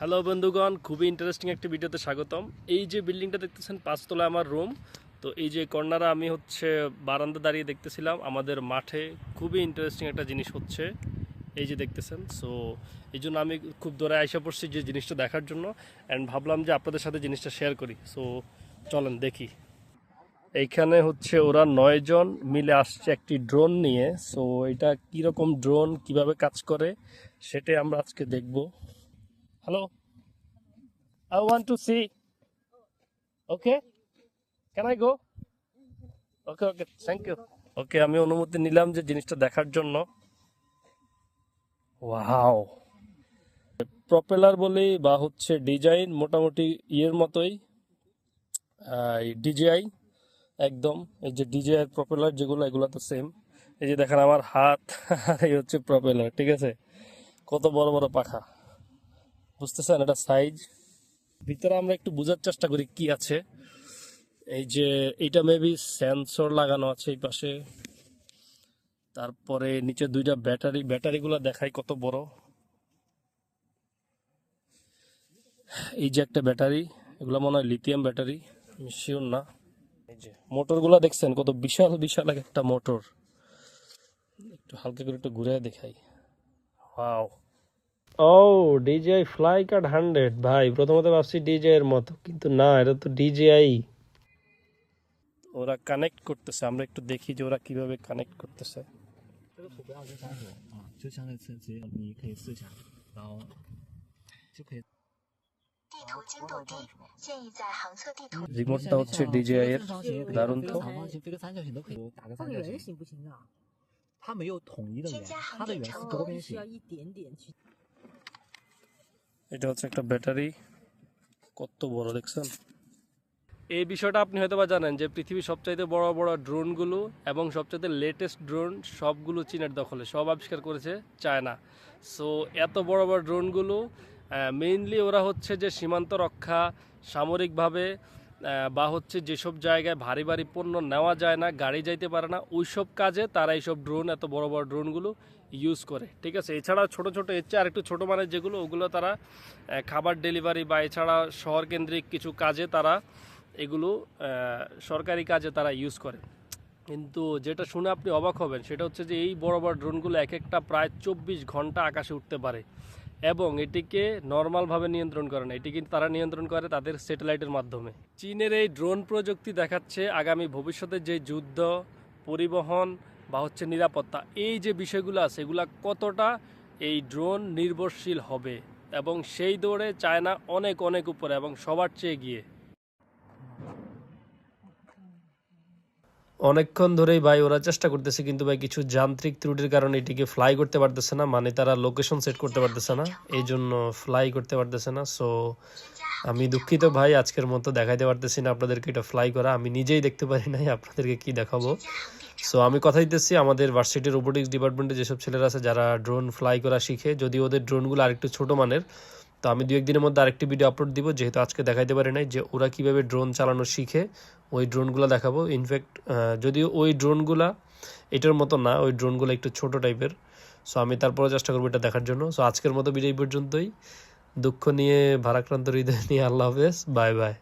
Hello বন্ধুগণ, খুবই interesting একটি ভিডিওতে স্বাগতম। এই যে বিল্ডিংটা দেখতেছেন 5 তলা আমার রুম। তো এই যে কর্নারে আমি বারান্দা দাঁড়িয়ে দেখতেছিলাম আমাদের মাঠে খুবই ইন্টারেস্টিং একটা জিনিস হচ্ছে, এই যে দেখতেছেন। সো এই জন্য আমি খুব দূরে আইসা পড়ছি যে জিনিসটা দেখার জন্য, অ্যান্ড ভাবলাম যে আপনাদের সাথে জিনিসটা শেয়ার করি। সো চলেন দেখি। এইখানে ওরা 9 জন মিলে আসছে একটি ড্রোন নিয়ে। সো এটা কীরকম ড্রোন, কিভাবে কাজ করে সেটাই আমরা আজকে দেখব। Hello, I want to see. Okay, can I go? Okay, thank you. Okay, আমি অনুমতি নিলাম যে জিনিসটা দেখার জন্য। ওয়াও, প্রপেলার বলি বা ডিজাইন মোটামুটি ইয়ের মতোই, ডিজিআই একদম। এই যে ডিজিআই এর প্রপেলার যেগুলো, এগুলো তো সেম। এই যে দেখেন আমার হাত আর এই প্রপেলার, ঠিক আছে? কত বড় বড় পাখা, বুঝতেছেন? এটা সাইজ। ভিতরে আমরা একটু বোঝার চেষ্টা করি কি আছে। এই যে এটা মেবি সেন্সর লাগানো আছে এই পাশে। তারপরে নিচে দুইটা ব্যাটারিগুলো দেখাই কত বড়। এই যে একটা ব্যাটারি, এগুলো মনে হয় লিথিয়াম ব্যাটারি, আমি শিওর না। এই যে মোটরগুলো দেখছেন কত বিশাল বিশাল একটা মোটর। একটু হালকা করে একটু ঘুরে দেখাই। ওয়াও, ও ডিজিআই ফ্লাই কাট 100। ভাই প্রথমত ভাবছি ডিজিআই এর মতো, কিন্তু না, এটা তো ডিজিআই। ওরা কানেক্ট করতেছে, আমরা একটু দেখি যে ওরা কিভাবে কানেক্ট করতেছে। 这个图标就这样子啊，就相当于直接你可以试一下，然后就可以。地图精度低，建议在航测地图。 রিমোটটা ডিজিআই এর, দারুণ তো।长方形、飞个三角形都可以，打个三角形。圆形不行啊，它没有统一的圆，它的圆是多边形需要。一点点去。 এটা একটা ব্যাটারি, কত বড় দেখছেন? এই বিষয়টা আপনি হয়তো বা জানেন যে পৃথিবীর সবচাইতে বড় বড় ড্রোনগুলো এবং সবচাইতে লেটেস্ট ড্রোন সবগুলো চীনের দখলে, সব আবিষ্কার করেছে চায়না। সো এত বড় বড় ড্রোনগুলো মেইনলি ওরা যে সীমান্ত রক্ষা, সামরিকভাবে বা যেসব জায়গায় ভারী ভারী পণ্য নেওয়া যায় না, গাড়ি যাইতে পারে না, ওই সব কাজে তারা এইসব ড্রোন, এত বড় বড় ড্রোনগুলো ইউজ করে, ঠিক আছে? এছাড়া ছোটো ছোটো এর চেয়ে আরেকটু ছোটো মানের যেগুলো, ওগুলো তারা খাবার ডেলিভারি বা এছাড়া শহর কেন্দ্রিক কিছু কাজে তারা এগুলো সরকারি কাজে তারা ইউজ করে। কিন্তু যেটা শুনে আপনি অবাক হবেন সেটা যে এই বড় বড় ড্রোনগুলো এক একটা প্রায় 24 ঘন্টা আকাশে উঠতে পারে, এবং এটিকে নর্মালভাবে নিয়ন্ত্রণ করে না, এটি কিন্তু তারা নিয়ন্ত্রণ করে তাদের স্যাটেলাইটের মাধ্যমে। চীনের এই ড্রোন প্রযুক্তি দেখাচ্ছে আগামী ভবিষ্যতে যে যুদ্ধ, পরিবহন বা নিরাপত্তা, এই যে বিষয়গুলো আছে, এগুলা কতটা এই ড্রোন নির্ভরশীল হবে, এবং সেই দৌড়ে চায়না অনেক অনেক উপরে এবং সবার চেয়ে গিয়ে। অনেকক্ষণ ধরেই ভাই ওরা চেষ্টা করতেছে, কিন্তু ভাই কিছু যান্ত্রিক ত্রুটির কারণে এটিকে ফ্লাই করতে পারতেছে না, মানে তারা লোকেশন সেট করতে পারতেছে না, এই জন্য ফ্লাই করতে পারতেছে না। সো আমি দুঃখিত ভাই, আজকের মতো দেখাইতে পারতেছি না আপনাদেরকে এটা ফ্লাই করা, আমি নিজেই দেখতে পারি নাই, আপনাদেরকে কি দেখাবো। সো আমি কথা দিতেছি আমাদের ভার্সিটির রোবোটিক্স ডিপার্টমেন্টে যেসব ছেলেরা আছে যারা ড্রোন ফ্লাই করা শিখে, যদি ওদের ড্রোনগুলো আরেকটু ছোটো মানের, তো আমি 2-1 দিনের মধ্যে আরেকটি ভিডিও আপলোড দিব, যেহেতু আজকে দেখাইতে পারি নাই যে ওরা কীভাবে ড্রোন চালানো শিখে, ওই ড্রোনগুলো দেখাবো। ইনফ্যাক্ট যদিও ওই ড্রোনগুলা এটার মতো না, ওই ড্রোনগুলো একটু ছোট টাইপের। সো আমি তারপরে চেষ্টা করবো এটা দেখার জন্য। সো আজকের মতো ভিডিও পর্যন্তই। দুঃখ নিয়ে, ভারাক্রান্ত হৃদয় নিয়ে আল্লাহ হাফেজ, বাই বাই।